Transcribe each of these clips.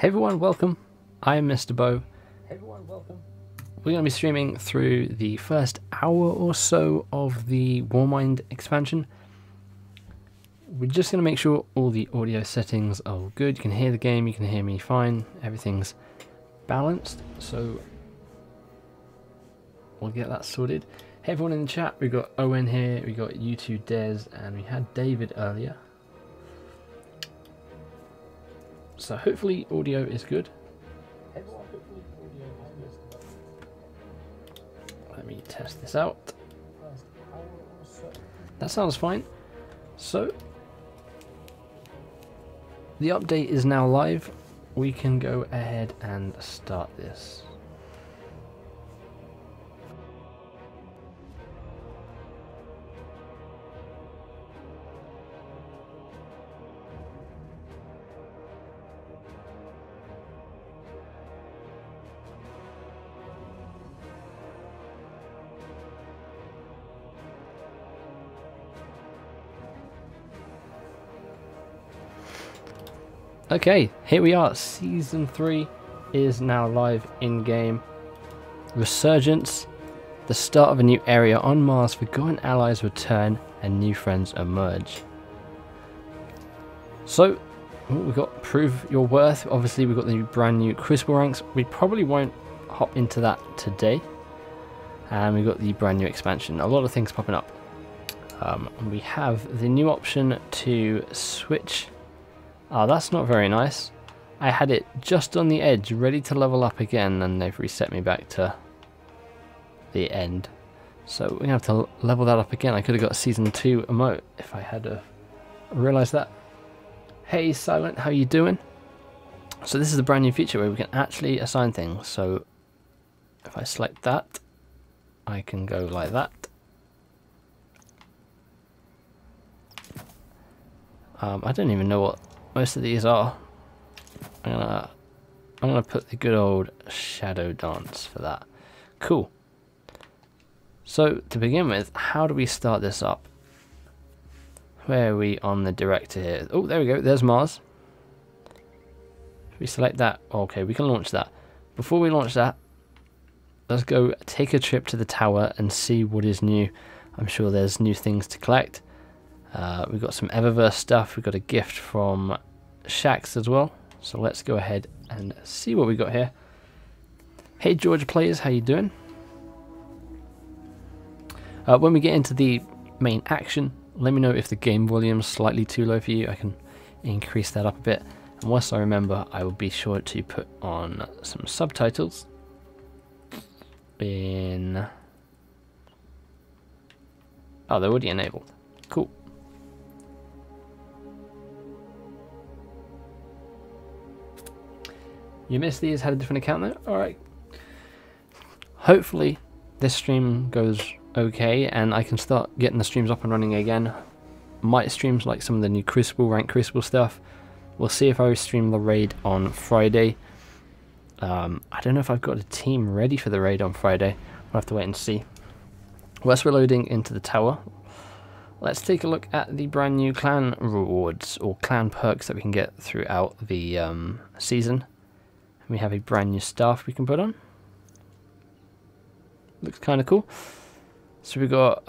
Hey everyone, welcome. I am MisterBo. Hey everyone, welcome. We're going to be streaming through the first hour or so of the Warmind expansion. We're just going to make sure all the audio settings are good. You can hear the game, you can hear me fine. Everything's balanced, so we'll get that sorted. Hey everyone in the chat, we've got Owen here, we got U2 Des, and we had David earlier. So hopefully audio is good. Let me test this out. That sounds fine. So the update is now live. We can go ahead and start this. Okay, here we are. Season 3 is now live in-game. Resurgence. The start of a new area on Mars. Forgotten allies return and new friends emerge. So, we've got Prove Your Worth. Obviously, we've got the brand new Crucible ranks. We probably won't hop into that today. And we've got the brand new expansion. A lot of things popping up. We have the new option to switch. Oh, that's not very nice. I had it just on the edge, ready to level up again, and they've reset me back to the end. So we're going to have to level that up again. I could have got a Season 2 emote if I had realised that. Hey Silent, how you doing? So this is a brand new feature where we can actually assign things. So if I select that, I can go like that. I don't even know what most of these are. I'm gonna put the good old shadow dance for that. Cool. So to begin with, how do we start this up? Where are we on the director here? Oh, there we go. There's Mars. If we select that, okay, we can launch that. Before we launch that, let's go take a trip to the tower and see what is new. I'm sure there's new things to collect. We've got some Eververse stuff. We've got a gift from Shax as well. So let's go ahead and see what we got here. Hey George Players, how you doing? When we get into the main action, let me know if the game volume's slightly too low for you. I can increase that up a bit. And once I remember, I will be sure to put on some subtitles in... Oh, they're already enabled. Cool. You missed these, had a different account there? Alright. Hopefully this stream goes okay and I can start getting the streams up and running again. Might stream like some of the new Crucible, rank Crucible stuff. We'll see if I stream the raid on Friday. I don't know if I've got a team ready for the raid on Friday. We'll have to wait and see. Whilst we're loading into the tower, let's take a look at the brand new clan rewards or clan perks that we can get throughout the season. We have a brand new staff we can put on. Looks kind of cool. So we've got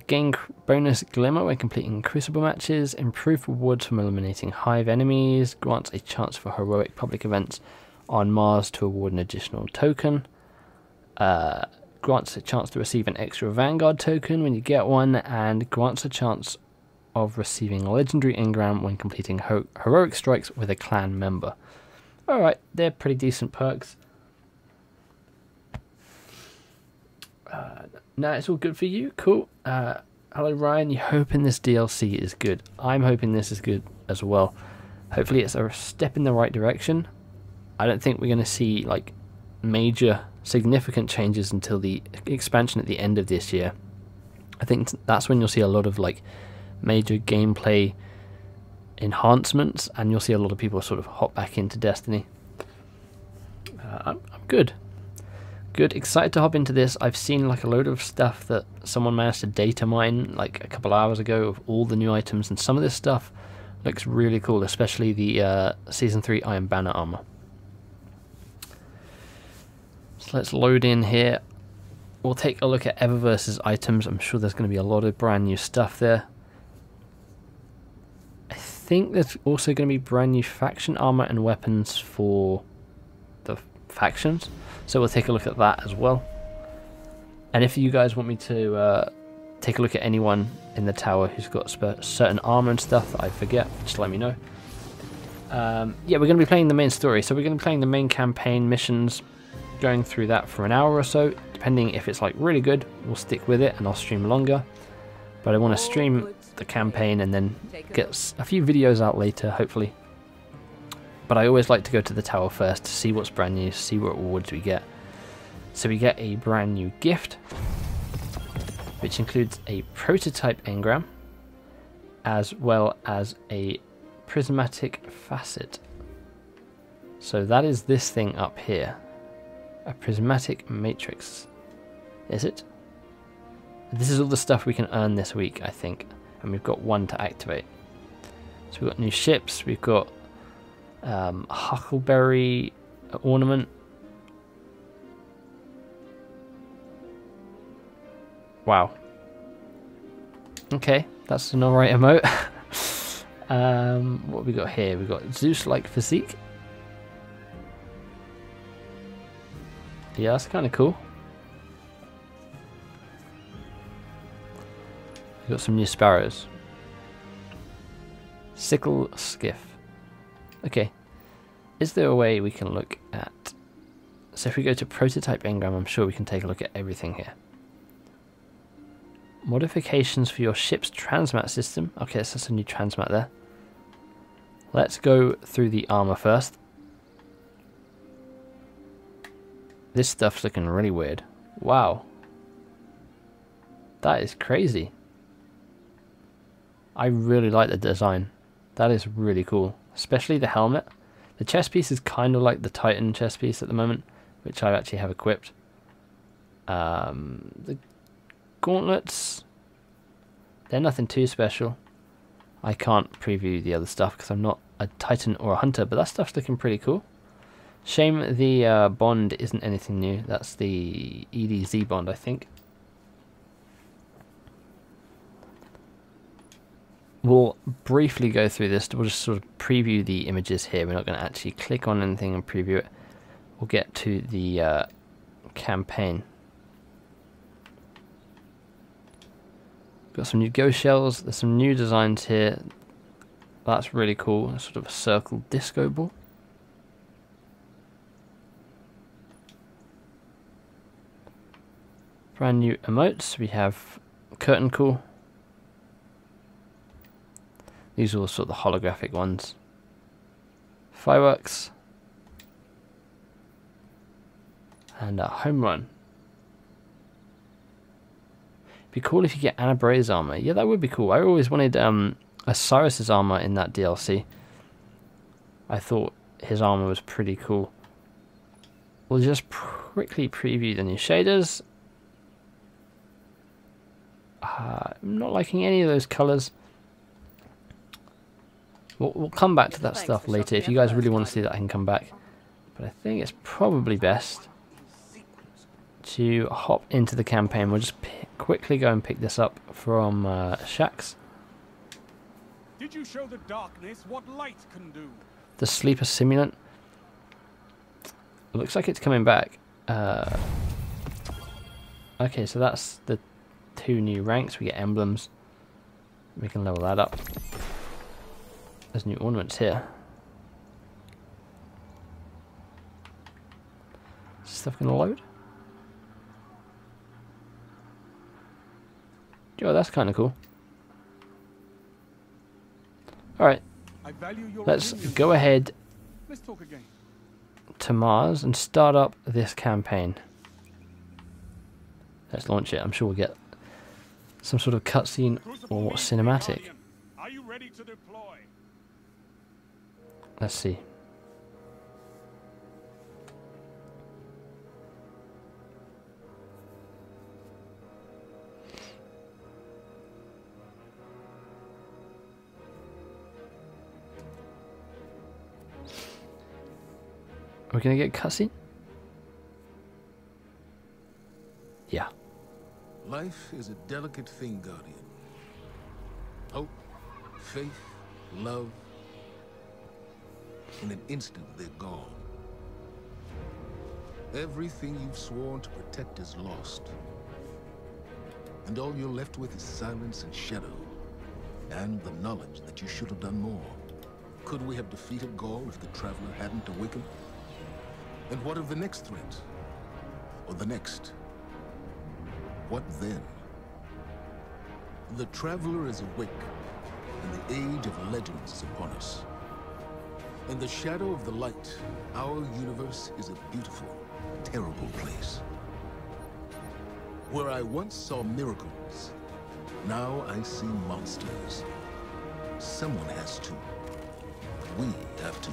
gain bonus glimmer when completing Crucible matches, improved rewards from eliminating hive enemies, grants a chance for heroic public events on Mars to award an additional token, grants a chance to receive an extra Vanguard token when you get one, and grants a chance of receiving a legendary engram when completing heroic strikes with a clan member. Alright, they're pretty decent perks. Now it's all good for you? Cool. Hello Ryan, you hoping this DLC is good? I'm hoping this is good as well. Hopefully it's a step in the right direction. I don't think we're going to see like major significant changes until the expansion at the end of this year. I think that's when you'll see a lot of like major gameplay enhancements and you'll see a lot of people sort of hop back into Destiny. I'm good. Good, excited to hop into this. I've seen like a load of stuff that someone managed to data mine like a couple hours ago of all the new items, and some of this stuff Looks really cool, especially the Season 3 Iron Banner armor. So let's load in here. We'll take a look at Eververse's items. I'm sure there's going to be a lot of brand new stuff there. I think there's also going to be brand new faction armor and weapons for the factions. So we'll take a look at that as well. And if you guys want me to take a look at anyone in the tower who's got certain armor and stuff that I forget, just let me know. Yeah, we're going to be playing the main story. So we're going to be playing the main campaign missions, going through that for an hour or so. Depending if it's like really good, we'll stick with it and I'll stream longer. But I want to stream the campaign and then get a few videos out later, hopefully. But I always like to go to the tower first to see what's brand new, see what rewards we get. So we get a brand new gift, which includes a prototype engram, as well as a prismatic facet. So that is this thing up here. A prismatic matrix. Is it? This is all the stuff we can earn this week, I think. And we've got one to activate. So we've got new ships, we've got huckleberry ornament. Wow. Okay, that's an alright emote. What have we got here? We've got Zeus-like physique. Yeah, that's kind of cool. We've got some new sparrows. Sickle skiff. Okay. Is there a way we can look at... So if we go to prototype engram, I'm sure we can take a look at everything here. Modifications for your ship's transmat system. Okay, so that's a new transmat there. Let's go through the armor first. This stuff's looking really weird. Wow. That is crazy. I really like the design. That is really cool. Especially the helmet. The chest piece is kind of like the Titan chest piece at the moment, which I actually have equipped. The gauntlets, they're nothing too special. I can't preview the other stuff because I'm not a Titan or a Hunter, but that stuff's looking pretty cool. Shame the bond isn't anything new. That's the EDZ bond, I think. We'll briefly go through this. We'll just sort of preview the images here. We're not going to actually click on anything and preview it. We'll get to the campaign. Got some new ghost shells. There's some new designs here. That's really cool. Sort of a circle disco ball. Brand new emotes. We have curtain call. These are all sort of the holographic ones. Fireworks. And a home run. Be cool if you get Ana Bray's armor. Yeah, that would be cool. I always wanted Osiris's armor in that DLC. I thought his armor was pretty cool. We'll just quickly preview the new shaders. I'm not liking any of those colors. We'll come back to that stuff later. If you guys really want to see that, I can come back. But I think it's probably best to hop into the campaign. We'll just quickly go and pick this up from Shax. Did you show the darkness what light can do? The sleeper simulant. It looks like it's coming back. Okay, so that's the 2 new ranks. We get emblems. We can level that up. There's new ornaments here. Is stuff gonna load? Oh, that's kind of cool. Alright, let's go ahead to Mars and start up this campaign. Let's launch it. I'm sure we'll get some sort of cutscene or cinematic. Are you ready to deploy? Let's see. Are we gonna get a cutscene? Yeah. Life is a delicate thing, Guardian. Hope, faith, love. In an instant, they're gone. Everything you've sworn to protect is lost. And all you're left with is silence and shadow. And the knowledge that you should have done more. Could we have defeated Gaul if the Traveler hadn't awakened? And what of the next threat? Or the next? What then? The Traveler is awake, and the age of legends is upon us. In the shadow of the light, our universe is a beautiful, terrible place. Where I once saw miracles, now I see monsters. Someone has to. We have to.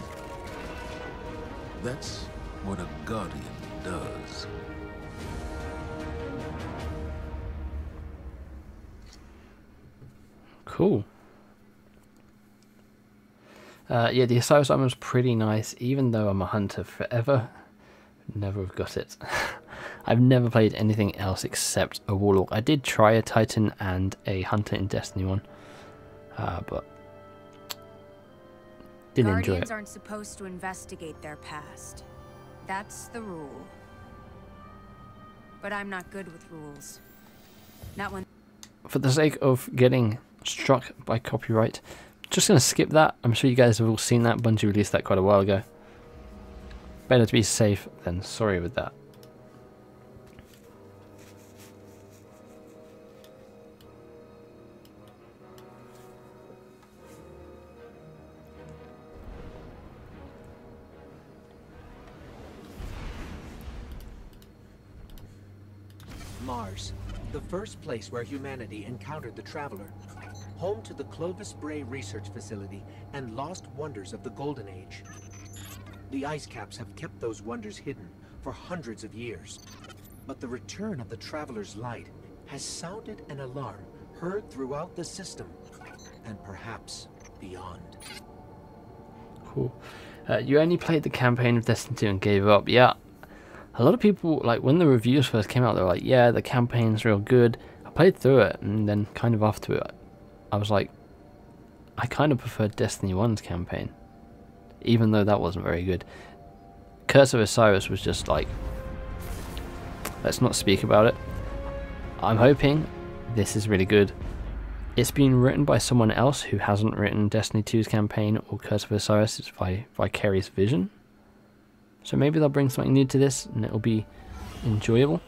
That's what a Guardian does. Cool. Yeah, the Osiris armor was pretty nice, even though I'm a hunter forever. Never have got it. I've never played anything else except a warlock. I did try a titan and a hunter in Destiny 1, but didn't enjoy it. Guardians aren't supposed to investigate their past. That's the rule. But I'm not good with rules. Not when... For the sake of getting struck by copyright, just going to skip that. I'm sure you guys have all seen that. Bungie released that quite a while ago. Better to be safe than sorry with that. Mars, the first place where humanity encountered the Traveler. Home to the Hellas Basin research facility and lost wonders of the Golden Age. The ice caps have kept those wonders hidden for hundreds of years. But the return of the Traveler's light has sounded an alarm heard throughout the system, and perhaps beyond. Cool. You only played the campaign of Destiny 2 and gave up. Yeah. A lot of people, like, when the reviews first came out, they were like, yeah, the campaign's real good. I played through it, and then kind of after it, I was like, I kind of preferred Destiny 1's campaign, even though that wasn't very good. Curse of Osiris was just like, let's not speak about it. I'm hoping this is really good. It's been written by someone else who hasn't written Destiny 2's campaign or Curse of Osiris. It's by Vicarious Vision. So maybe they'll bring something new to this and it'll be enjoyable.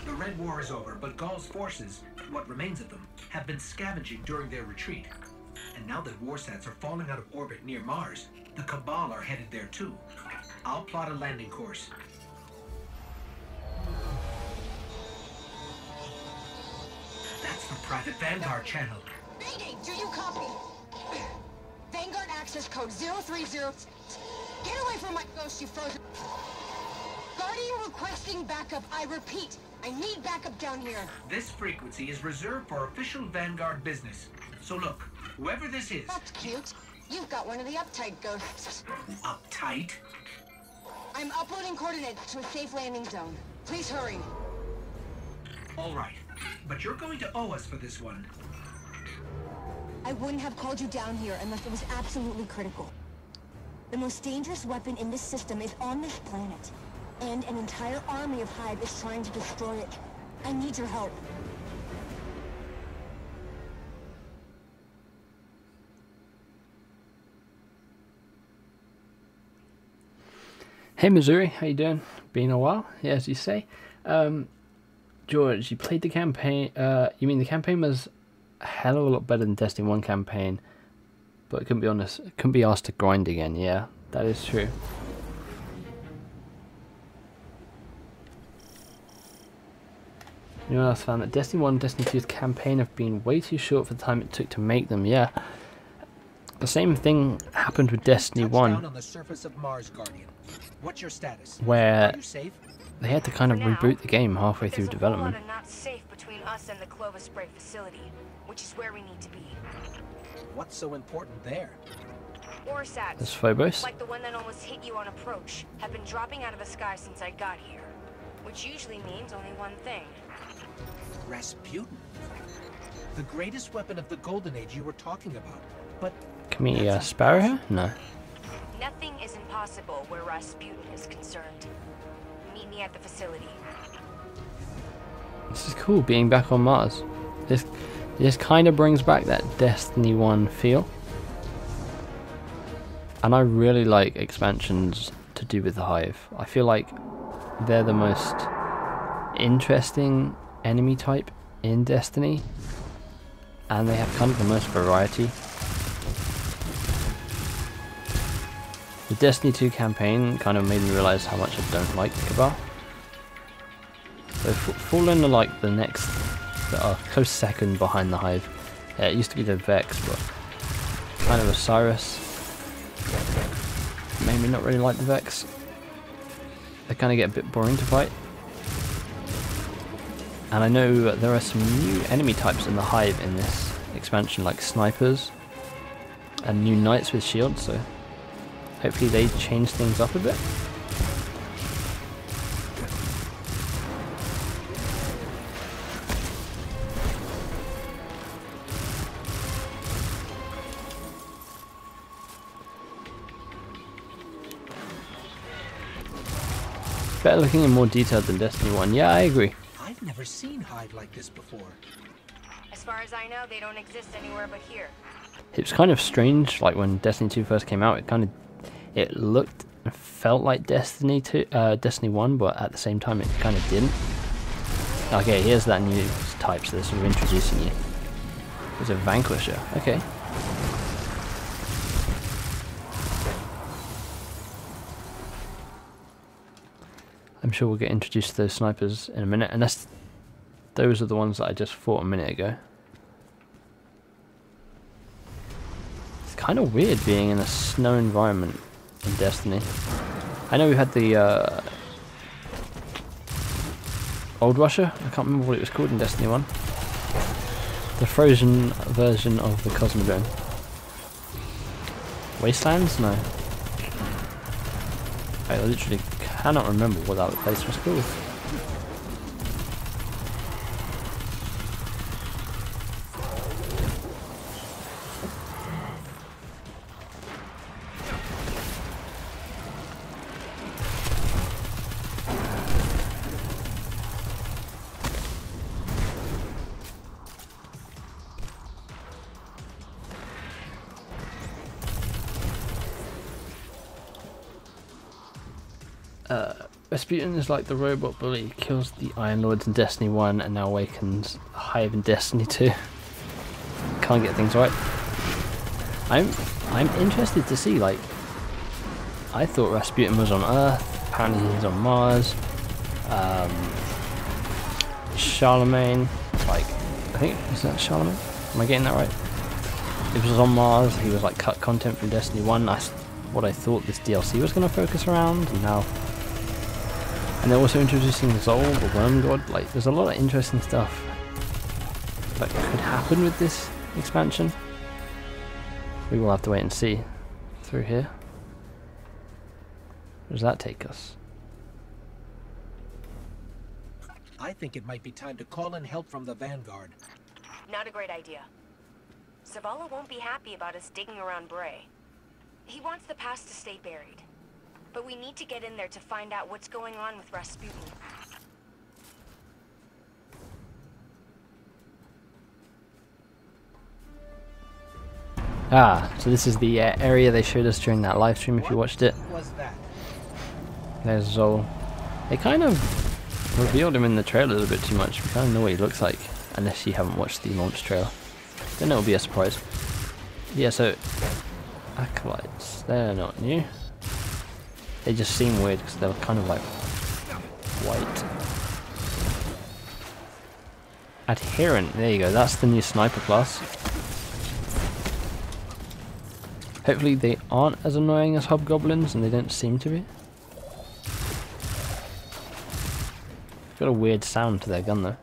The Red War is over, but Gaul's forces, what remains of them, have been scavenging during their retreat. And now that warsats are falling out of orbit near Mars, the Cabal are headed there too. I'll plot a landing course. That's the private Vanguard channel. Mayday, do you copy? Vanguard access code 030. Get away from my ghost, you frozen. Guardian requesting backup. I repeat, I need backup down here. This frequency is reserved for official Vanguard business. So look, whoever this is... That's cute. You've got one of the uptight ghosts. Uptight? I'm uploading coordinates to a safe landing zone. Please hurry. All right, but you're going to owe us for this one. I wouldn't have called you down here unless it was absolutely critical. The most dangerous weapon in this system is on this planet, and an entire army of Hive is trying to destroy it. I need your help. Hey Missouri, how you doing? Been a while, yeah, as you say. George, you played the campaign. You mean the campaign was a hell of a lot better than Destiny 1 campaign, but it couldn't be honest. It couldn't be asked to grind again. Yeah, that is true. You know, I found that Destiny 1 and Destiny 2's campaign have been way too short for the time it took to make them. Yeah, the same thing happened with Destiny 1. On the surface of Mars, Guardian. What's your status? Where Are you safe? they had to kind of reboot the game halfway through development. There's a whole lot of not safe between us and the Hellas Basin facility, which is where we need to be. What's so important there? Warsats, There's Phobos. like the one that almost hit you on approach, have been dropping out of the sky since I got here. Which usually means only one thing. Rasputin? The greatest weapon of the Golden Age you were talking about. But Can we sparrow her? No. Nothing is impossible where Rasputin is concerned. Meet me at the facility. This is cool, being back on Mars. This kind of brings back that Destiny 1 feel. And I really like expansions to do with the Hive. I feel like they're the most interesting enemy type in Destiny. And they have kind of the most variety. The Destiny 2 campaign kind of made me realise how much I don't like the Cabal. So fallen to like the next, close second behind the Hive. Yeah, it used to be the Vex, but kind of Osiris. Made me not really like the Vex. They kind of get a bit boring to fight. And I know there are some new enemy types in the Hive in this expansion, like snipers and new knights with shields, so hopefully they change things up a bit. Better looking and more detailed than Destiny 1. Yeah, I agree. I've never seen Hive like this before. As far as I know, they don't exist anywhere but here. It was kind of strange, like when Destiny 2 first came out, it looked and felt like Destiny 1, but at the same time it kind of didn't. Okay, here's that new type, so they're sort of introducing you. There's a Vanquisher, okay. I'm sure we'll get introduced to those snipers in a minute, and those are the ones that I just fought a minute ago. It's kind of weird being in a snow environment in Destiny. I know we had the Old Russia, I can't remember what it was called in Destiny 1. The frozen version of the Cosmodrome. Wastelands? No. I literally cannot remember what that place was called. Rasputin is like the robot bully, kills the Iron Lords in Destiny 1 and now awakens a Hive in Destiny 2. Can't get things right. I'm interested to see, like, I thought Rasputin was on Earth, apparently he's on Mars. Charlemagne, like, I think, is that Charlemagne? Am I getting that right? It was on Mars, he was like cut content from Destiny 1, that's what I thought this DLC was going to focus around, and now... And they're also introducing Zol, the Worm God. Like, there's a lot of interesting stuff that could happen with this expansion. We will have to wait and see. Through here. Where does that take us? I think it might be time to call in help from the Vanguard. Not a great idea. Zavala won't be happy about us digging around Bray. He wants the past to stay buried. But we need to get in there to find out what's going on with Rasputin. Ah, so this is the area they showed us during that live stream if you watched it. What was that? There's Zol. They kind of revealed him in the trailer a little bit too much. We kind of know what he looks like, unless you haven't watched the launch trailer. Then it'll be a surprise. Yeah, so... Acolytes, they're not new. They just seem weird because they're kind of like white. Adherent, there you go, that's the new sniper class. Hopefully they aren't as annoying as hobgoblins, and they don't seem to be. Got a weird sound to their gun though.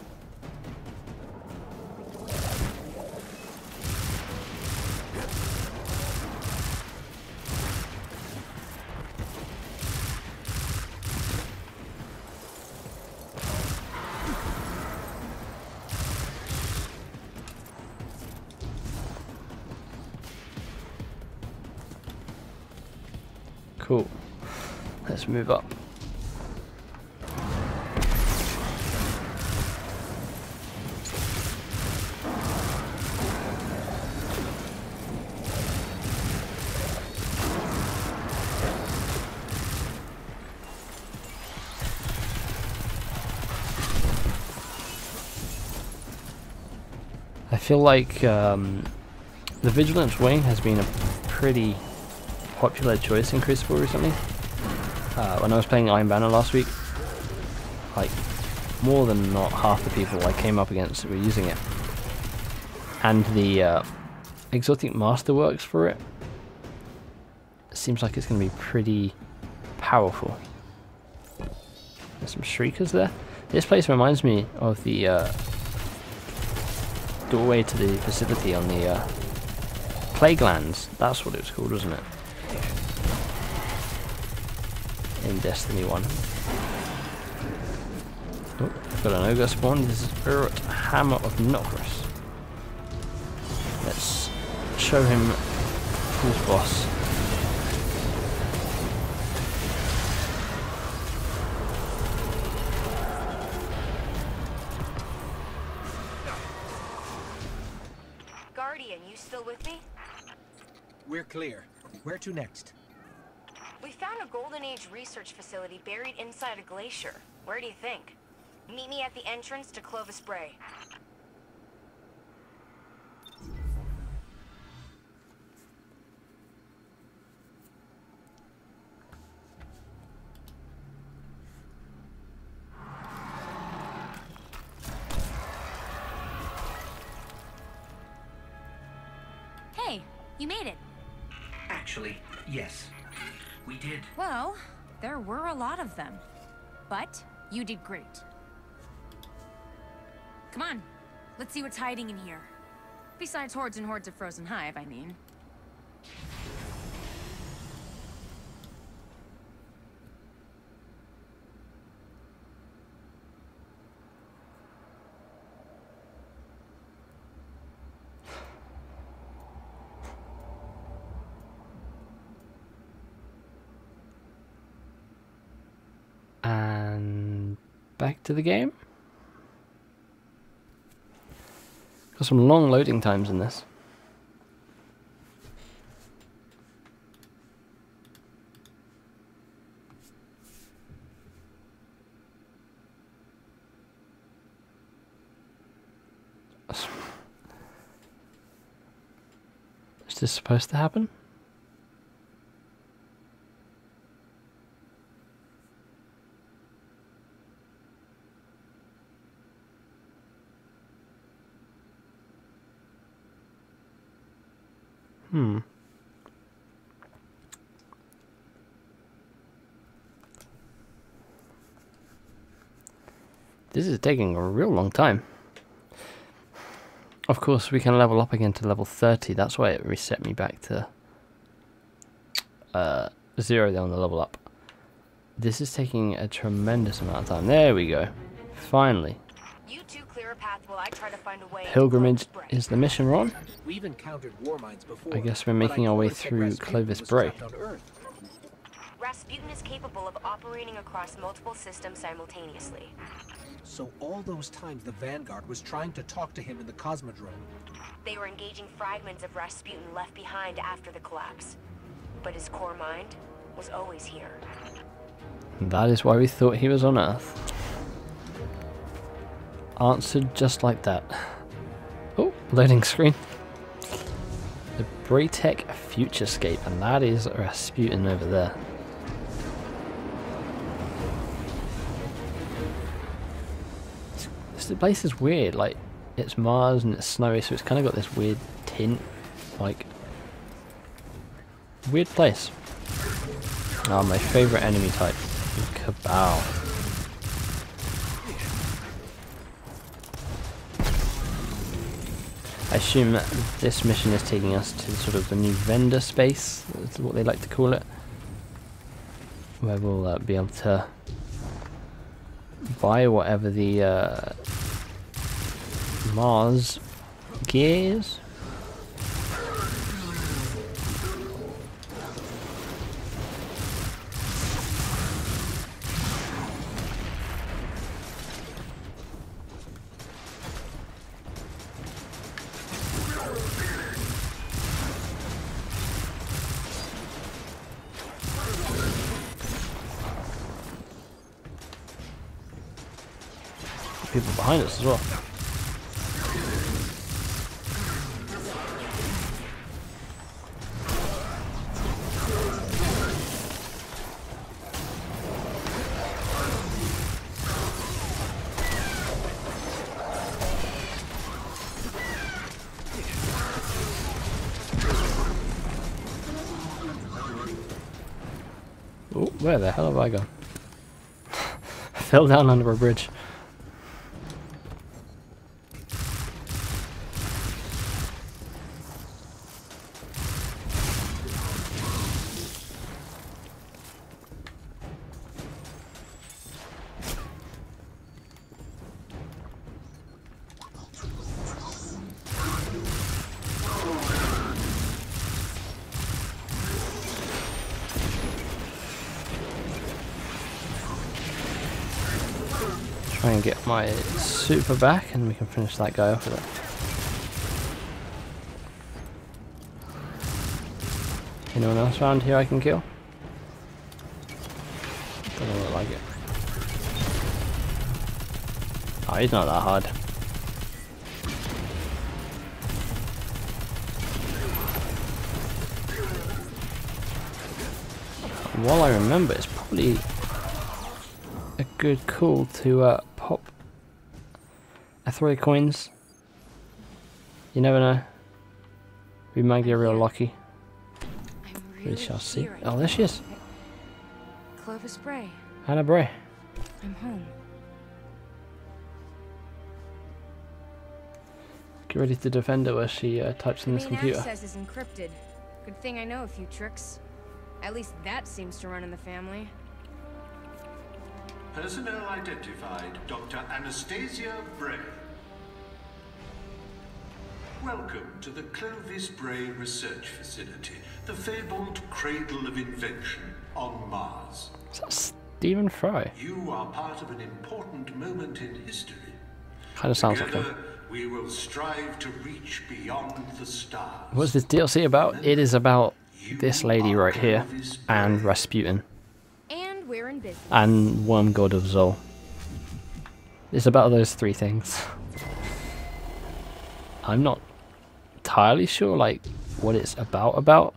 Cool. Let's move up. I feel like the Vigilance Wing has been a pretty popular choice in Crucible recently. When I was playing Iron Banner last week, like more than not half the people I came up against were using it. And the Exotic Masterworks for it seems like it's going to be pretty powerful. There's some Shriekers there. This place reminds me of the doorway to the facility on the Plaguelands. That's what it was called, wasn't it? In Destiny 1. Oh, got an ogre spawn. This is Spirit Hammer of Nokris. Let's show him who's boss. Guardian, you still with me? We're clear. Where to next? We found a Golden Age research facility buried inside a glacier. Where do you think? Meet me at the entrance to Hellas Basin. Hey, you made it. Actually, yes. We did. Well, there were a lot of them. But you did great. Come on, let's see what's hiding in here. Besides hordes and hordes of frozen hive, I mean. And back to the game. Got some long loading times in this. Is this supposed to happen? This is taking a real long time. Of course, we can level up again to level 30. That's why it reset me back to 0 there on the level up. This is taking a tremendous amount of time. There we go. Finally. You two clear a path while I try to find a way. Pilgrimage is the mission we're on. We've encountered Warminds before. I guess we're making our way through Hellas Basin. Rasputin is capable of operating across multiple systems simultaneously. So all those times the Vanguard was trying to talk to him in the Cosmodrome. They were engaging fragments of Rasputin left behind after the collapse. But his core mind was always here. That is why we thought he was on Earth. Answered just like that. Oh, loading screen. The Braytech Futurescape, and that is Rasputin over there. The place is weird, like it's Mars and it's snowy, so it's kind of got this weird tint, like weird place. Oh, my favorite enemy type is Cabal. I assume that this mission is taking us to sort of the new vendor space, that's what they like to call it, where we'll be able to buy whatever the Mars gears. people behind us as well. Oh, where the hell have I gone? I fell down under a bridge. Try and get my super back and we can finish that guy off with it. Anyone else around here I can kill? Doesn't look like it. Oh, he's not that hard. And while I remember, it's probably a good call to pop a 3 coins. You never know. We might get real lucky. We shall see. Oh, there she is. Clovis Bray. Ana Bray. I'm home. Get ready to defend her as she types in this computer. Access is encrypted. Good thing I know a few tricks. At least that seems to run in the family. Personnel identified, Dr. Anastasia Bray. Welcome to the Clovis Bray Research Facility, the fabled cradle of invention on Mars. Is that Stephen Fry? You are part of an important moment in history. Kind of sounds like Together, him. we will strive to reach beyond the stars. What's this DLC about? It is about this lady right here and Rasputin. And we're in business. And Worm God of Zol. It's about those 3 things. I'm not entirely sure like what it's about, but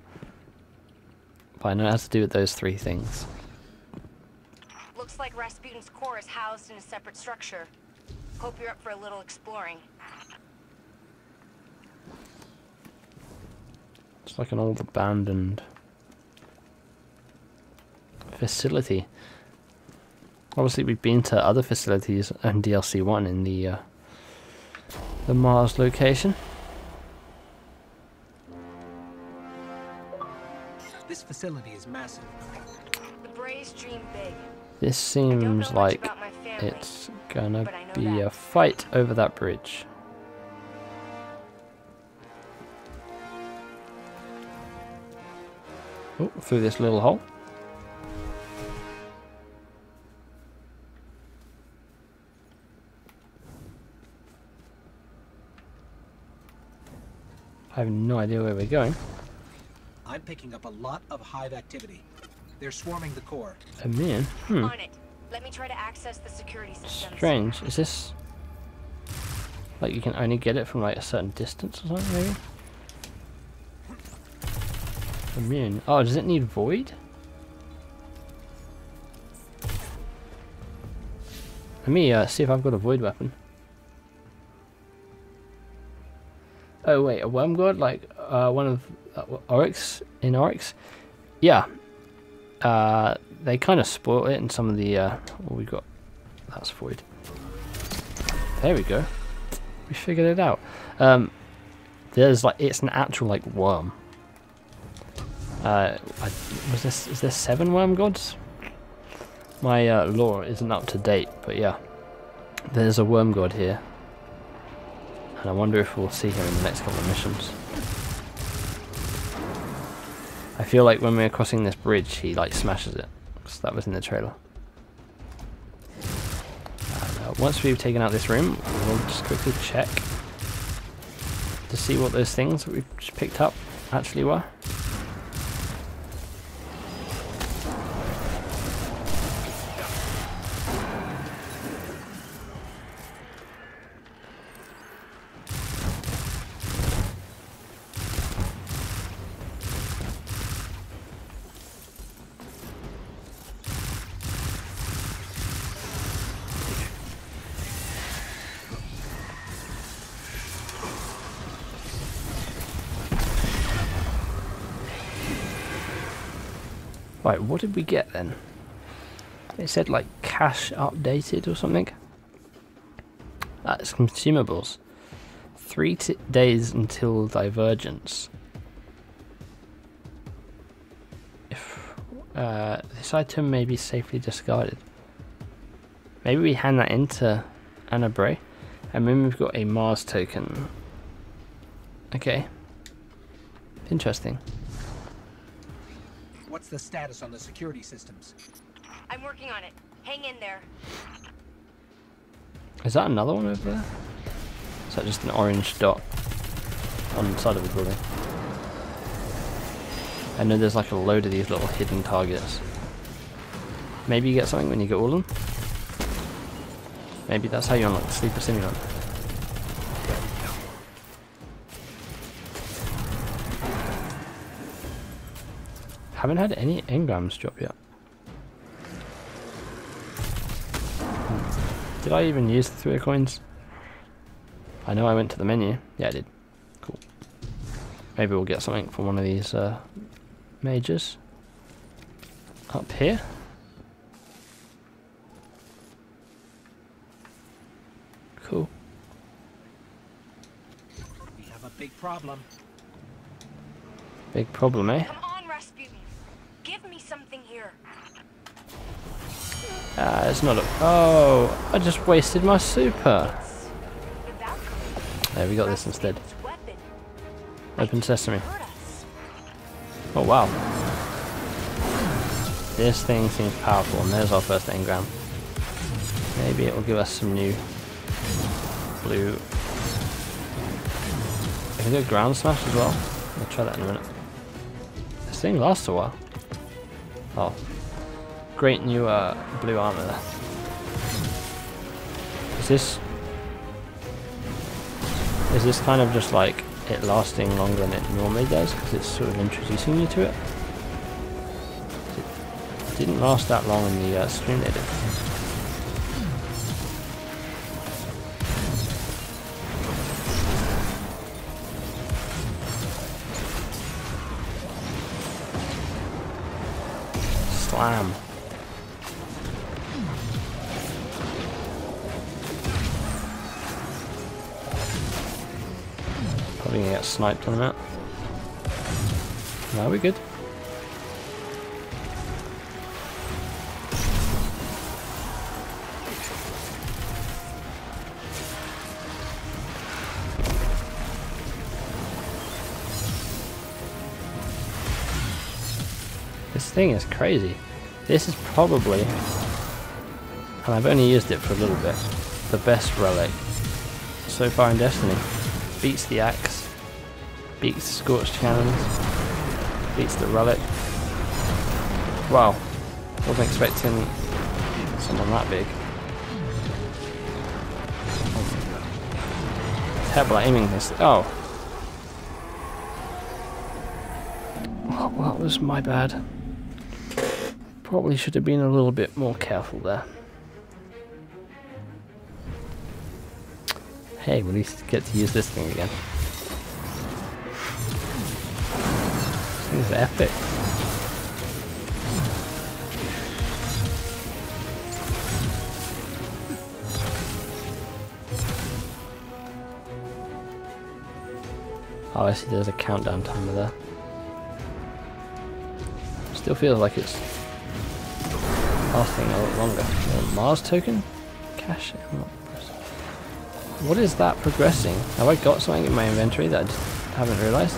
I know it has to do with those 3 things. Looks like Rasputin's core is housed in a separate structure. Hope you're up for a little exploring. It's like an old abandoned facility. Obviously we've been to other facilities and DLC 1 in the Mars location. This facility is massive. The Brays dream big. This seems like it's gonna be a fight over that bridge. Oh, through this little hole. I have no idea where we're going. I'm picking up a lot of hive activity. They're swarming the core. A man? On it. Let me try to access the security systems. Strange. Is this like you can only get it from like a certain distance or something maybe? Immune. Oh, does it need void? Let me see if I've got a void weapon. Oh wait, a worm god like one of Oryx in Oryx? Yeah. They kind of spoil it in some of the what we got. That's void. There we go. We figured it out. There's like it's an actual like worm. Is there 7 worm gods? My lore isn't up to date, but yeah, there's a worm god here, and I wonder if we'll see him in the next couple of missions. I feel like when we're crossing this bridge, he like smashes it, because that was in the trailer. And, once we've taken out this room, we'll just quickly check to see what those things that we've just picked up actually were. Right, what did we get then? It said like cache updated or something. That's consumables. 3 days until divergence. If this item may be safely discarded. Maybe we hand that into Ana Bray. And then we've got a Mars token. Okay. Interesting. What's the status on the security systems? I'm working on it. Hang in there. Is that another one over there? Is that just an orange dot on the side of the building? I know there's like a load of these little hidden targets. Maybe you get something when you get all of them? Maybe that's how you unlock the sleeper simulant. Haven't had any engrams drop yet. Did I even use the 3 coins? I know I went to the menu. Yeah, I did. Cool. Maybe we'll get something from one of these majors. Up here? Cool. We have a big problem. Big problem, eh? Come on, Rasputin. Give me something here. It's not a... Oh, I just wasted my super. There, we got this instead. Open sesame. Oh, wow. This thing seems powerful, and there's our first engram. Maybe it will give us some new blue. I can do a ground smash as well. I'll try that in a minute. This thing lasts a while. Oh. Great new blue armor there. Is this kind of just like it lasting longer than it normally does because it's sort of introducing you to it? It didn't last that long in the stream they did. Slam. Probably gonna get sniped on that. No, we're good. This thing is crazy. This is probably, and I've only used it for a little bit, the best relic so far in Destiny. Beats the axe, beats the scorched cannons, beats the relic. Wow, wasn't expecting someone that big. Terrible at aiming this. Oh. Well, that was my bad. Probably should have been a little bit more careful there. Hey, we at least get to use this thing again. This thing is epic. Oh, I see there's a countdown timer there. Still feels like it's lasting a lot longer. Mars token? Cash. What is that progressing? Have I got something in my inventory that I just haven't realised?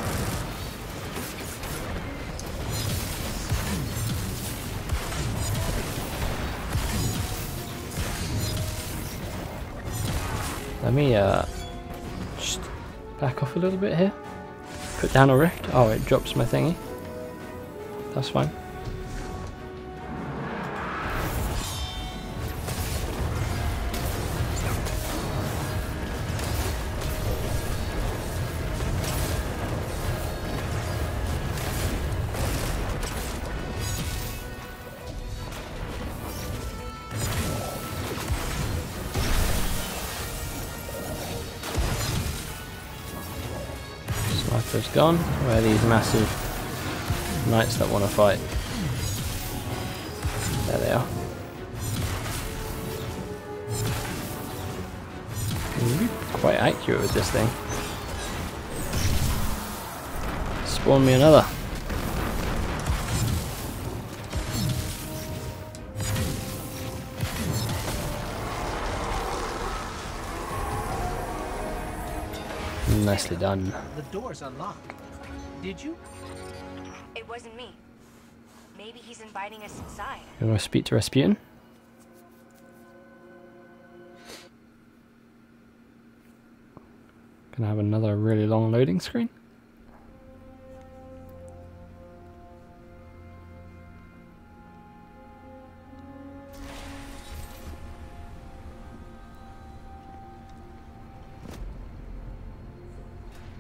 Let me just back off a little bit here. Put down a rift. Oh, it drops my thingy. That's fine. Sniper's gone. Where are these massive knights that want to fight? they are. You're quite accurate with this thing. Spawn me another. Nicely done. The door's unlocked. Did you? It wasn't me. Maybe he's inviting us inside. You want to speak to Rasputin? Gonna have another really long loading screen.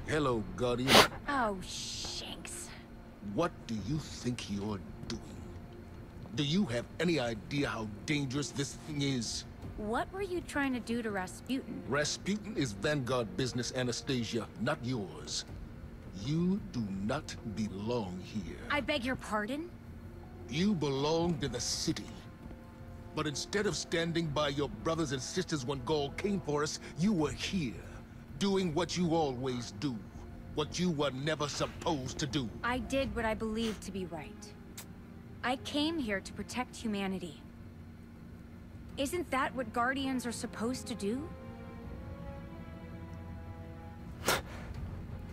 Hello, Guardian. Oh, shanks. What do you think you're doing? Do you have any idea how dangerous this thing is? What were you trying to do to Rasputin? Rasputin is Vanguard business, Anastasia, not yours. You do not belong here. I beg your pardon? You belong to the city. But instead of standing by your brothers and sisters when Gaul came for us, you were here, doing what you always do. What you were never supposed to do. I did what I believed to be right. I came here to protect humanity. Isn't that what Guardians are supposed to do?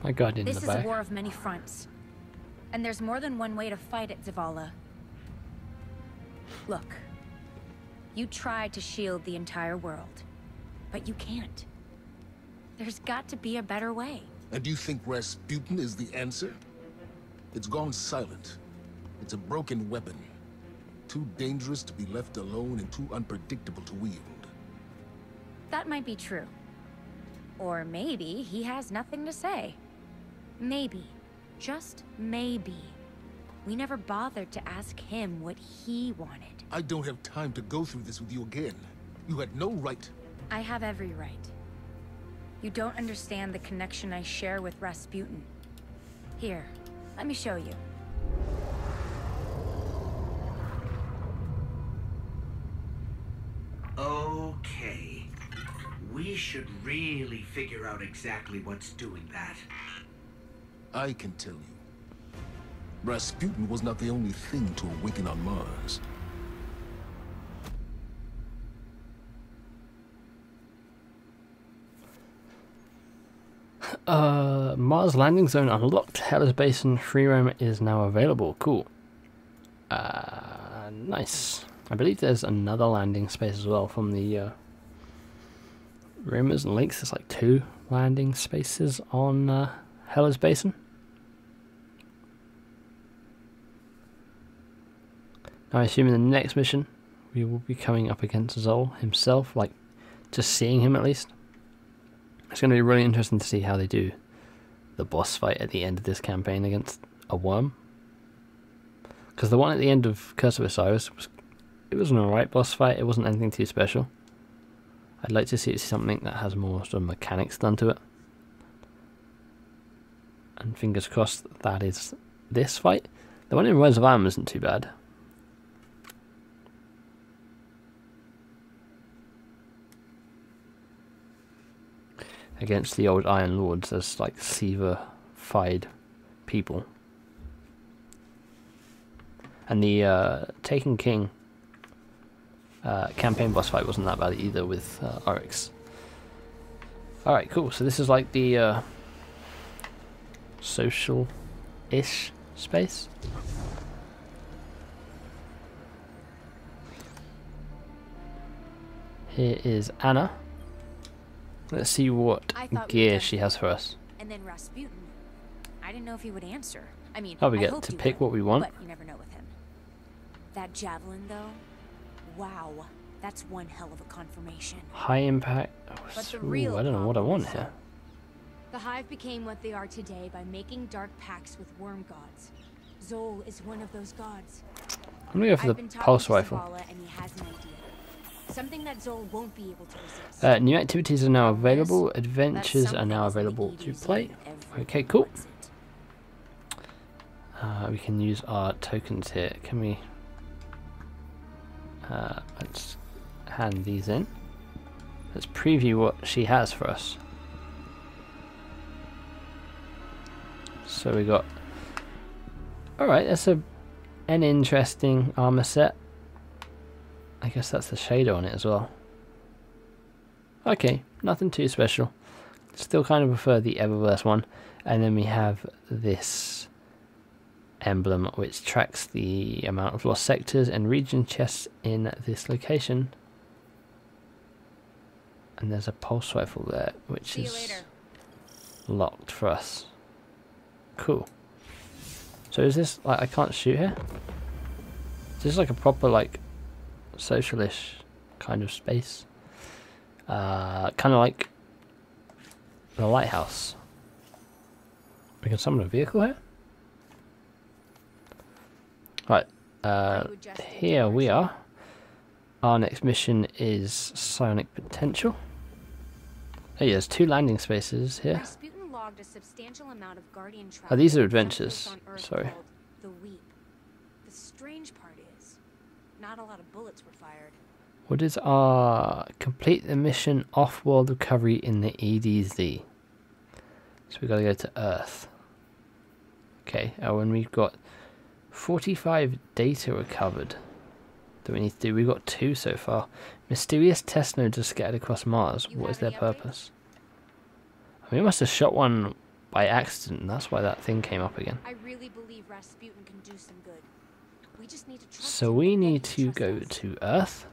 My Guardian in the This back. is a war of many fronts. And there's more than one way to fight it, Zavala. Look. You tried to shield the entire world. But you can't. There's got to be a better way. And you think Rasputin is the answer? It's gone silent. It's a broken weapon. Too dangerous to be left alone and too unpredictable to wield. That might be true. Or maybe he has nothing to say. Maybe. Just maybe. We never bothered to ask him what he wanted. I don't have time to go through this with you again. You had no right. I have every right. You don't understand the connection I share with Rasputin. Here, let me show you. Okay. We should really figure out exactly what's doing that. I can tell you. Rasputin was not the only thing to awaken on Mars. Mars landing zone unlocked. Hellas Basin free roam is now available. Cool. Nice. I believe there's another landing space as well from the rumors and leaks. There's like 2 landing spaces on Hellas Basin. Now I assume in the next mission we will be coming up against Zol himself, like just seeing him at least. It's going to be really interesting to see how they do the boss fight at the end of this campaign against a worm. Because the one at the end of Curse of Osiris, it was an alright boss fight, it wasn't anything too special. I'd like to see something that has more sort of mechanics done to it. And fingers crossed that is this fight. The one in Rise of Iron isn't too bad. Against the old Iron Lords as like Siva-fied people. And the Taken King campaign boss fight wasn't that bad either with Oryx. Alright, cool. So this is like the social-ish space. Here is Ana. Let's see what gear she has for us. And then Rasputin. I didn't know if he would answer. I mean, Oh, we I get hoped to he pick would, what we want. But you never know with him. That javelin, though. Wow, that's one hell of a confirmation. High impact. But the Ooh, real I don't know what I want problem here. The Hive became what they are today by making dark pacts with worm gods. Zol is one of those gods. I'm gonna go for I've the been talking pulse to rifle. Zavala and he has an idea. Something that Zol won't be able to resist. New activities are now Oh, yes? available. Adventures are That's now something available that to EDZ play. everyone Okay, cool. wants it. We can use our tokens here. Can we? Let's hand these in. Let's preview what she has for us. So we got... Alright, that's an interesting armor set. I guess that's the shader on it as well. Okay, nothing too special. Still kind of prefer the Eververse one. And then we have this emblem which tracks the amount of lost sectors and region chests in this location. And there's a pulse rifle there which is locked for us. Cool. So is this like, I can't shoot here? Is this like a proper like socialish kind of space? Kind of like the lighthouse. We can summon a vehicle here? Right, here we are. Our next mission is Psionic Potential. Oh yeah, there's 2 landing spaces here. Rasputin logged a substantial amount of Guardian travel. Oh, these are adventures. Sorry. The Weep. The strange part is, not a lot of bullets were fired. What is our... Complete the mission off-world recovery in the EDZ. So we gotta go to Earth. Okay, and we've got 45 data recovered that we need to do. We've got 2 so far. Mysterious test nodes are scattered across Mars. What is their purpose? I mean, we must have shot one by accident, and that's why that thing came up again. I really believe Rasputin can do some good. We just need to trust So him we and need he to trusts go us. to Earth.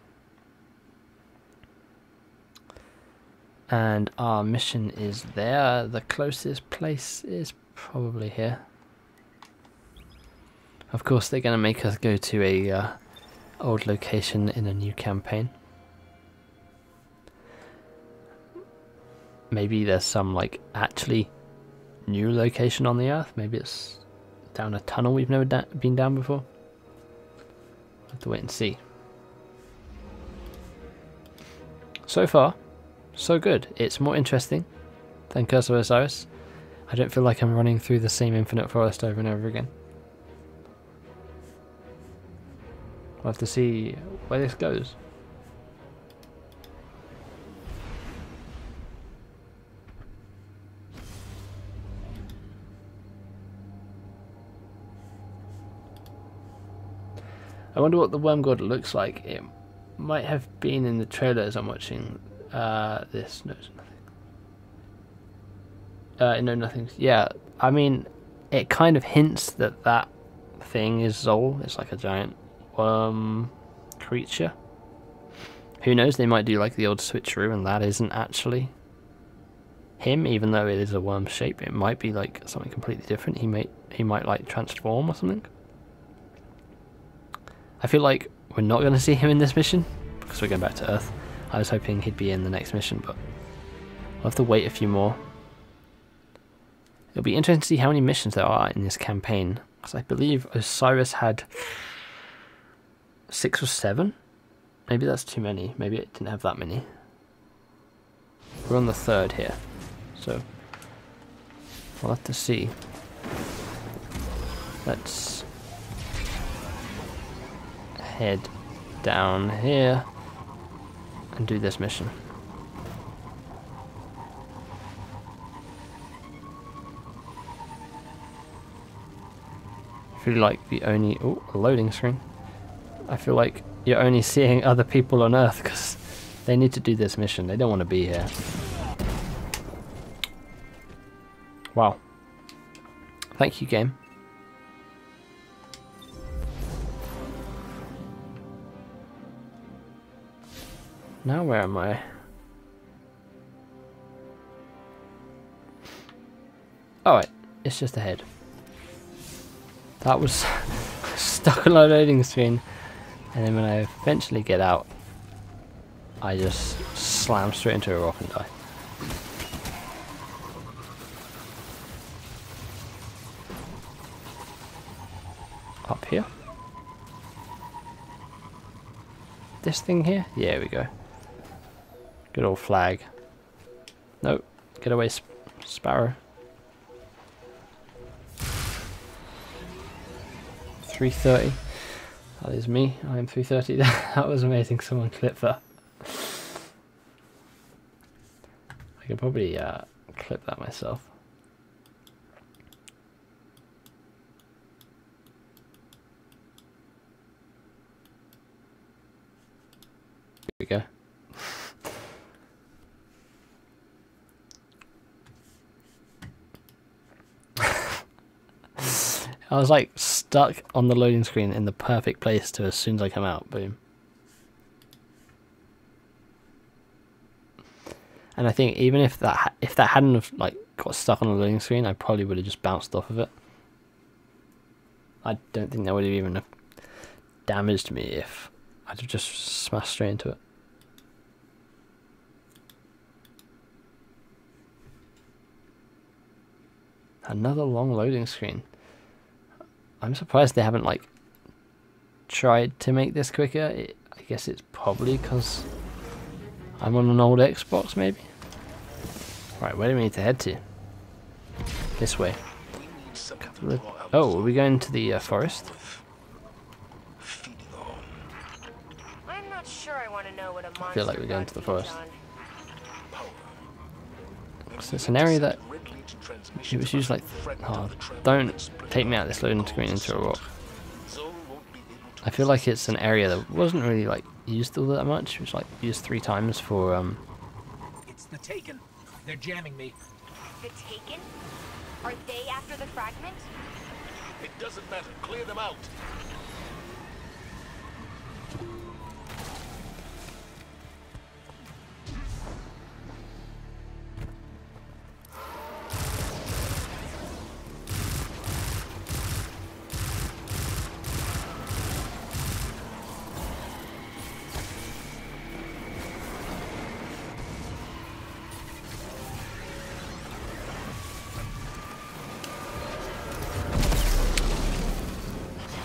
And our mission is there. The closest place is probably here. Of course, they're going to make us go to a old location in a new campaign. Maybe there's some like actually new location on the Earth. Maybe it's down a tunnel we've never been down before. We'll have to wait and see. So far, so good. It's more interesting than Curse of Osiris. I don't feel like I'm running through the same infinite forest over and over again. We'll have to see where this goes. I wonder what the Worm God looks like. It might have been in the trailer as I'm watching this. No, it's nothing. No, nothing. Yeah, I mean, it kind of hints that that thing is Zol. It's like a giant worm creature. Who knows, they might do like the old switcheroo and that isn't actually him, even though it is a worm shape. It might be like something completely different. He might like transform or something. I feel like we're not going to see him in this mission because we're going back to Earth. I was hoping he'd be in the next mission, but we'll have to wait a few more. It'll be interesting to see how many missions there are in this campaign, because I believe Osiris had 6 or 7. Maybe that's too many. Maybe it didn't have that many. We're on the 3rd here, so we'll have to see. Let's head down here and do this mission. I feel like the only... Oh, a loading screen. I feel like you're only seeing other people on Earth because they need to do this mission. They don't want to be here. Wow. Thank you, game. Now where am I? Alright, it's just ahead. That was stuck on a loading screen, and then when I eventually get out, I just slam straight into a rock and die. Up here? This thing here? Yeah, here we go. Good old flag. Nope. Get away, Sparrow. 330. That is me. I am 330. That was amazing. Someone clip that. I could probably clip that myself. Here we go. I was like stuck on the loading screen in the perfect place to as soon as I come out, boom. And I think even if that hadn't have like got stuck on the loading screen, I probably would have just bounced off of it. I don't think that would have even damaged me if I'd have just smashed straight into it. Another long loading screen. I'm surprised they haven't like tried to make this quicker. I guess it's probably because I'm on an old Xbox, maybe. Right, where do we need to head to? This way. Oh, are we going to the forest? I'm not sure I want to know what a monster I feel like we're going to the forest. on. So it's an area that it was used like, oh, don't take me out this loading screen into a rock. I feel like it's an area that wasn't really like used all that much. It was like used 3 times for It's the Taken. They're jamming me. The Taken? Are they after the fragment? It doesn't matter. Clear them out.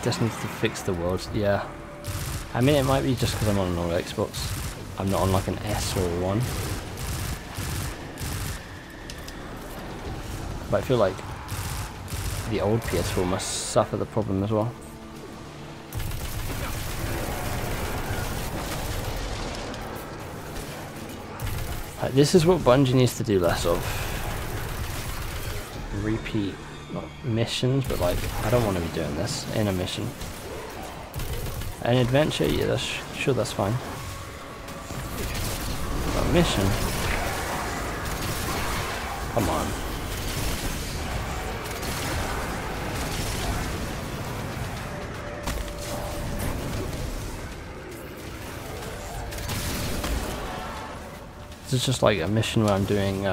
just needs to fix the worlds. Yeah, I mean, it might be just because I'm on an old Xbox. I'm not on like an S or a 1. But I feel like the old PS4 must suffer the problem as well. This is what Bungie needs to do less of. Repeat, not missions, but like, I don't want to be doing this in a mission. An adventure, yeah, that's, sure, that's fine. But a mission? Come on. This is just like a mission where I'm doing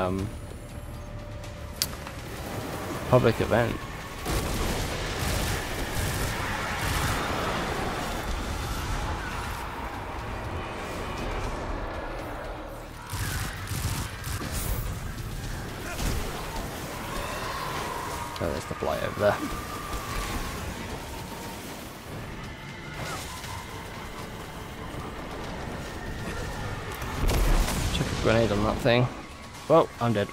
public event. Oh, there's the blight over there. Chuck a grenade on that thing. Well, I'm dead.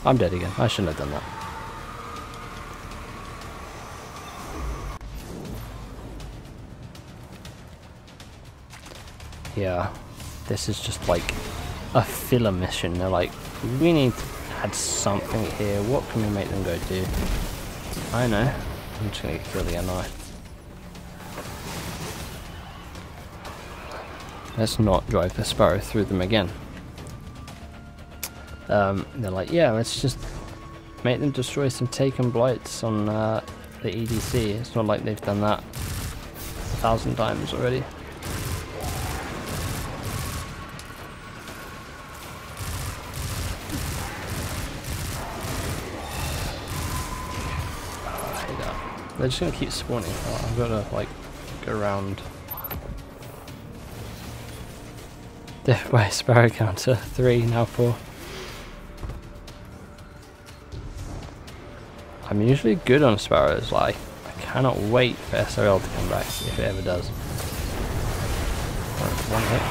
I'm dead again. I shouldn't have done that. Yeah, this is just like a filler mission. They're like, we need to add something here. What can we make them go do? I know. I'm just gonna get killed again, aren't I? Let's not drive the Sparrow through them again. They're like, yeah, let's just make them destroy some Taken Blights on the EDC. It's not like they've done that 1,000 times already. They're just gonna keep spawning. Oh, I'm gonna like go around. Death by Sparrow counter 3, now 4. I'm usually good on Sparrows, like I cannot wait for SRL to come back, if it ever does. One hit.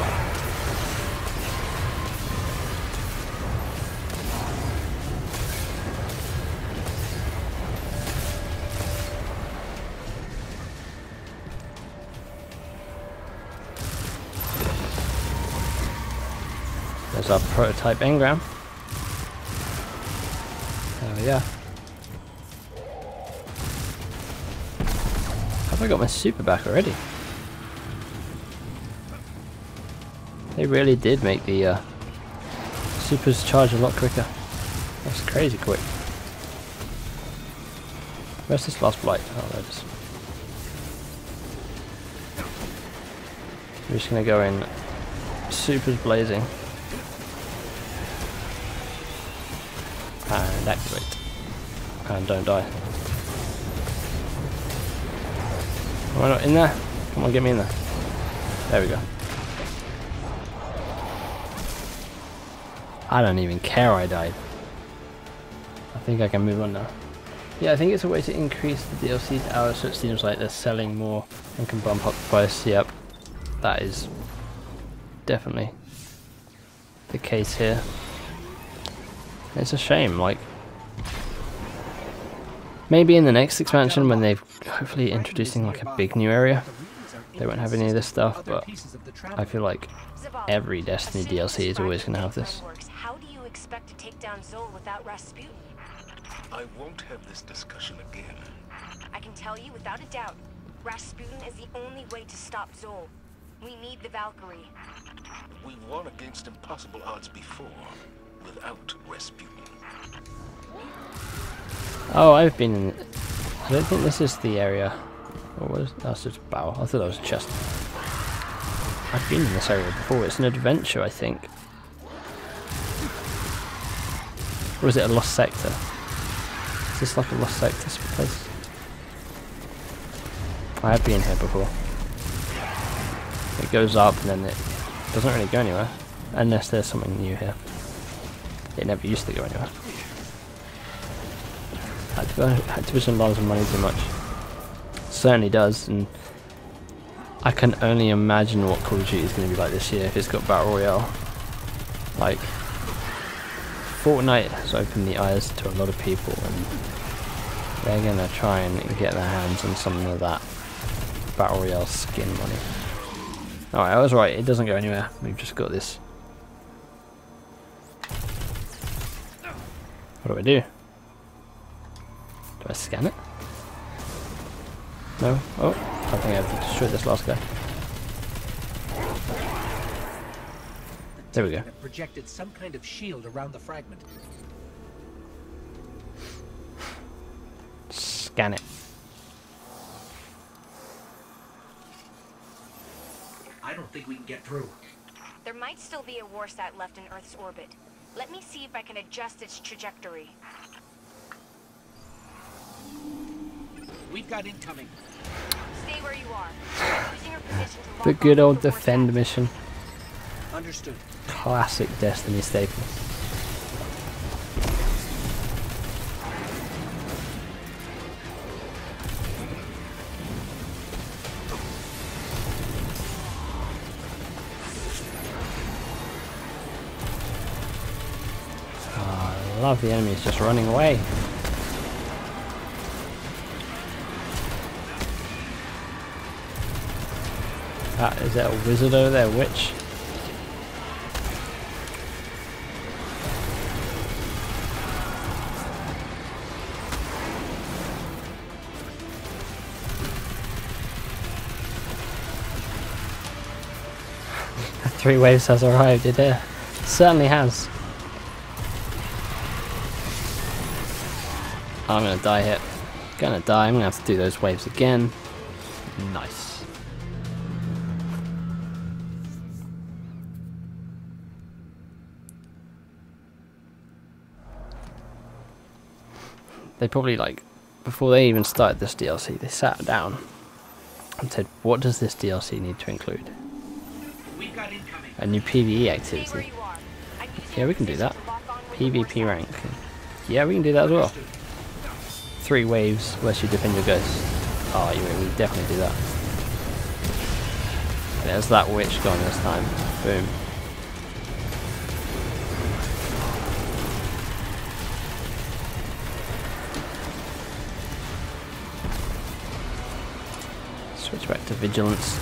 There's our prototype engram. There we go. Have I got my super back already? They really did make the supers charge a lot quicker. That's crazy quick. Where's this last blight? Oh, there it is. We're just gonna go in supers blazing and activate, and don't die. Am I not in there? Come on, get me in there. There we go. I don't even care I died. I think I can move on now. Yeah, I think it's a way to increase the DLC's hours, so it seems like they're selling more and can bump up the price. Yep, that is definitely the case here. It's a shame, like, maybe in the next expansion when they've hopefully introducing like a big new area, they won't have any of this stuff, but I feel like every Destiny DLC is always going to have this. How do you expect to take down Zol without Rasputin? I won't have this discussion again. I can tell you without a doubt, Rasputin is the only way to stop Zol. We need the Valkyrie. We won against impossible odds before, without Rasputin. Oh, I've been in... I don't think this is the area. Or was that's just a bow. I thought that was a chest. I've been in this area before. It's an adventure, I think. Or is it a lost sector? Is this like a lost sector place? I have been here before. It goes up and then it doesn't really go anywhere. Unless there's something new here. It never used to go anywhere. Activision loves money too much. Certainly does, and I can only imagine what Call of Duty is going to be like this year if it's got Battle Royale. Like, Fortnite has opened the eyes to a lot of people, and they're going to try and get their hands on some of that Battle Royale skin money. Alright, I was right, it doesn't go anywhere. We've just got this. What do I do? Do I scan it? No? Oh, I think I have to destroy this last guy. There we go. Projected some kind of shield around the fragment. Scan it. I don't think we can get through. There might still be a warsat left in Earth's orbit. Let me see if I can adjust its trajectory. We've got incoming. Stay where you are. Using your position to The lock good onto old the defend warsat. mission. Understood. Classic Destiny staple. I love the enemies just running away. Is that a wizard over there, witch? Three waves has arrived, it certainly has. I'm gonna die here. Gonna die, I'm gonna have to do those waves again. Nice. They probably, like, before they even started this DLC, they sat down and said, what does this DLC need to include? We've got incoming. A new PvE activity. Yeah, we can do that. PvP rank. Yeah, we can do that as well. 3 waves, where's you defend your ghost? Oh, we definitely do that. There's that witch gone this time. Boom. Switch back to vigilance.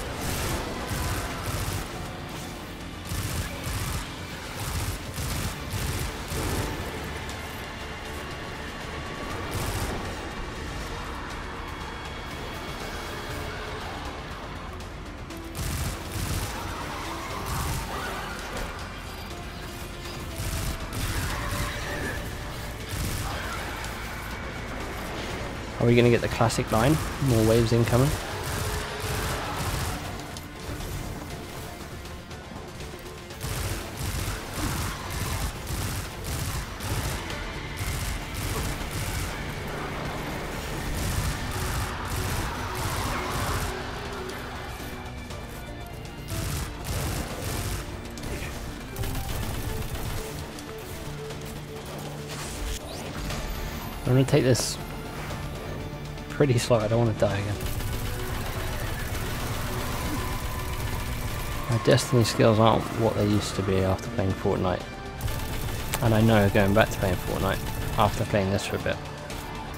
Are we going to get the classic line? More waves incoming. I'm going to take this pretty slow, I don't want to die again. My Destiny skills aren't what they used to be after playing Fortnite. And I know going back to playing Fortnite, after playing this for a bit,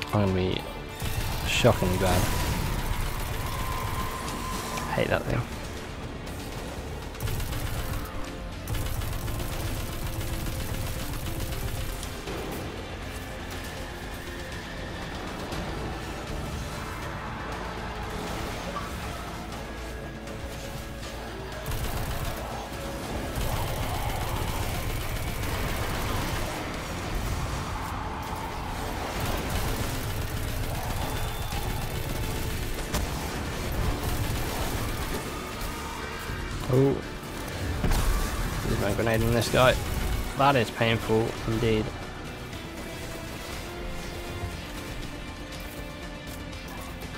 I'm going to be shockingly bad. I hate that thing. Oh, there's no grenade on this guy. That is painful indeed.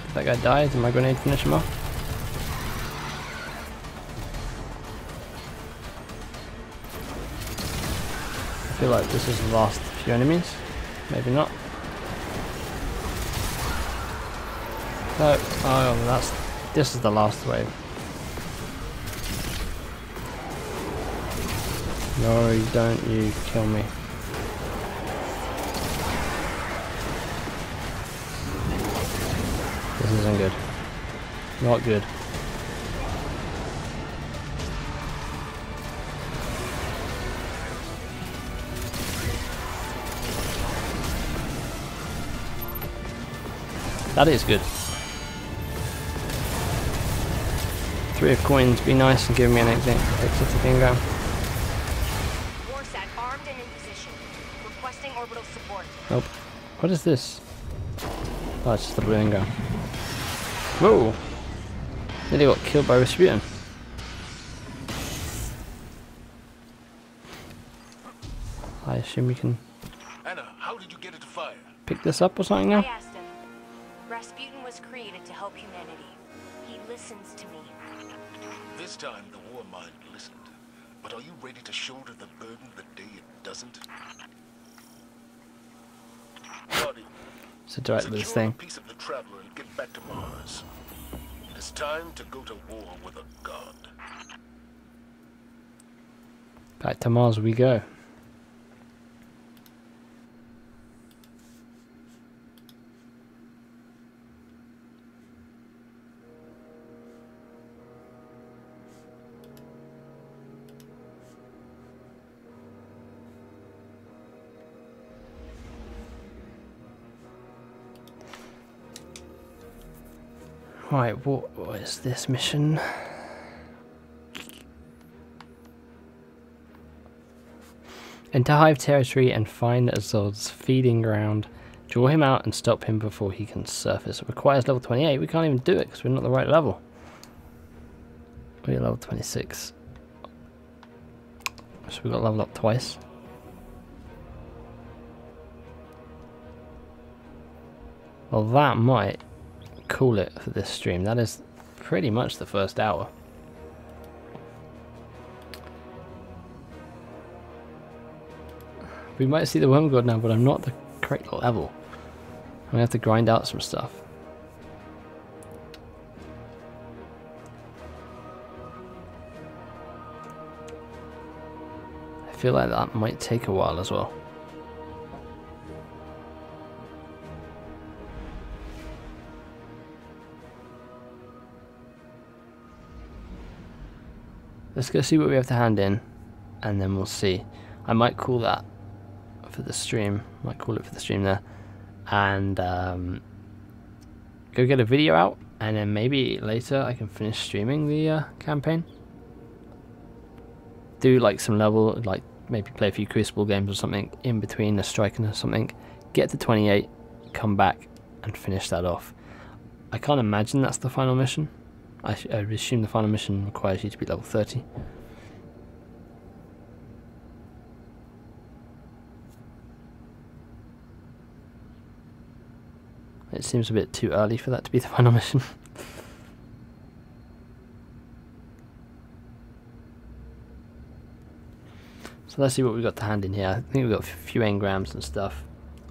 Did that guy die? Did my grenade finish him off? I feel like this is the last few enemies. Maybe not. No, oh, this is the last wave. No, don't you kill me. This isn't good. Not good. That is good. 3 of coins, be nice and give me an exit to bingo. Nope. What is this? Oh, it's just the blue ingo. Whoa! Nearly got killed by Rasputin. I assume you can Ana, how did you get it to fire? pick this up or something now? I asked him. Rasputin was created to help humanity. He listens to me. This time the Warmind listened. But are you ready to shoulder the burden the day it doesn't? So direct this thing. A piece of the traveler and get back to Mars. It is time to go to war with a god. Back to Mars we go. Right, what is this mission? Enter Hive territory and find Azod's feeding ground. Draw him out and stop him before he can surface. It requires level 28. We can't even do it because we're not the right level. We're level 26. So we got leveled up twice. Well, that might cool it for this stream. That is pretty much the first hour. We might see the Worm God now, but I'm not the correct level. I'm gonna have to grind out some stuff. feel like that might take a while as well. Let's go see what we have to hand in, and then we'll see. I might call that for the stream. Might call it for the stream there, and go get a video out, and then maybe later I can finish streaming the campaign. Do like some level, like maybe play a few Crucible games or something in between a strike and something. Get to 28, come back, and finish that off. I can't imagine that's the final mission. I assume the final mission requires you to be level 30. It seems a bit too early for that to be the final mission. So let's see what we've got to hand in here. I think we've got a few engrams and stuff.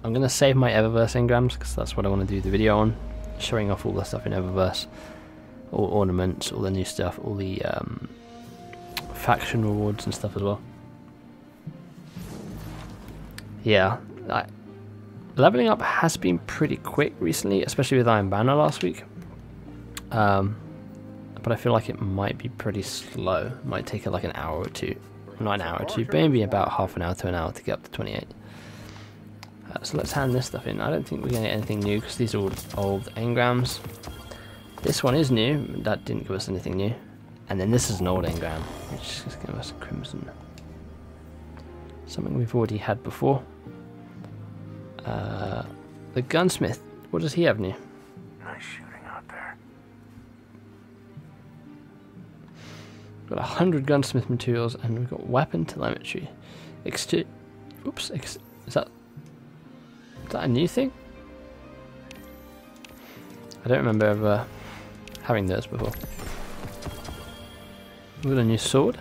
I'm going to save my Eververse engrams because that's what I want to do the video on. Showing off all the stuff in Eververse. All ornaments, all the new stuff, all the faction rewards and stuff as well. Yeah, leveling up has been pretty quick recently, especially with Iron Banner last week. But I feel like it might be pretty slow. It might take it like an hour or two. Not an hour or two, but maybe about half an hour to an hour to get up to 28. So let's hand this stuff in. I don't think we're going to get anything new because these are all old engrams. This one is new, that didn't give us anything new. And then this is an old engram, which is going to give us crimson. Something we've already had before. The gunsmith, what does he have new? Nice shooting out there. We've got 100 gunsmith materials and we've got weapon telemetry. Oops, is that a new thing? I don't remember ever having those before. We've got a new sword.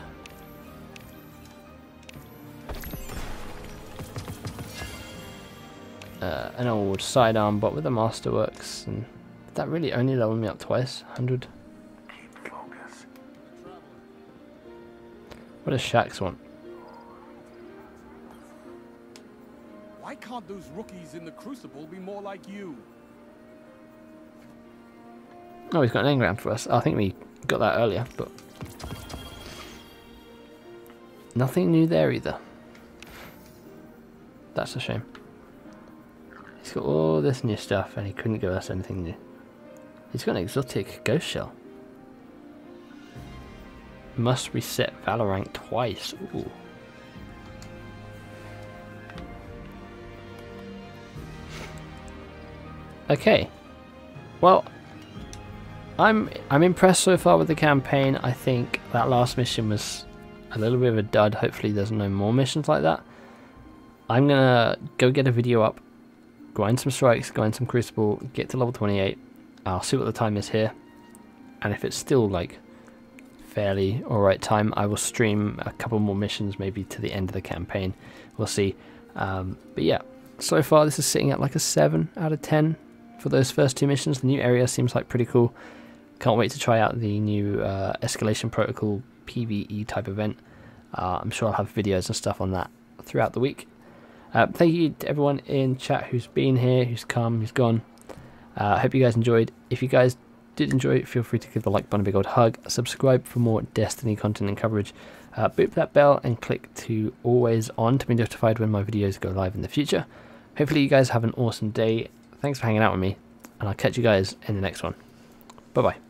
An old sidearm bot with the masterworks, and that really only leveled me up twice. 100. Keep focus. What does Shax want? Why can't those rookies in the Crucible be more like you? Oh, he's got an engram for us. I think we got that earlier, but nothing new there either. That's a shame. He's got all this new stuff and he couldn't give us anything new. He's got an exotic ghost shell. Must reset Valor rank twice. Ooh. Okay. Well, I'm impressed so far with the campaign. I think that last mission was a little bit of a dud. Hopefully there's no more missions like that. I'm gonna go get a video up, grind some strikes, grind some Crucible, get to level 28. I'll see what the time is here, and if it's still like fairly alright time, I will stream a couple more missions maybe to the end of the campaign. We'll see. But yeah, so far this is sitting at like a 7 out of 10 for those first two missions. The new area seems like pretty cool. Can't wait to try out the new escalation protocol PvE type event. I'm sure I'll have videos and stuff on that throughout the week. Thank you to everyone in chat who's been here, who's come, who's gone. I hope you guys enjoyed. If you guys did enjoy it, feel free to give the like button a big old hug. Subscribe for more Destiny content and coverage. Boop that bell and click to always on to be notified when my videos go live in the future. Hopefully you guys have an awesome day. Thanks for hanging out with me, and I'll catch you guys in the next one. Bye bye.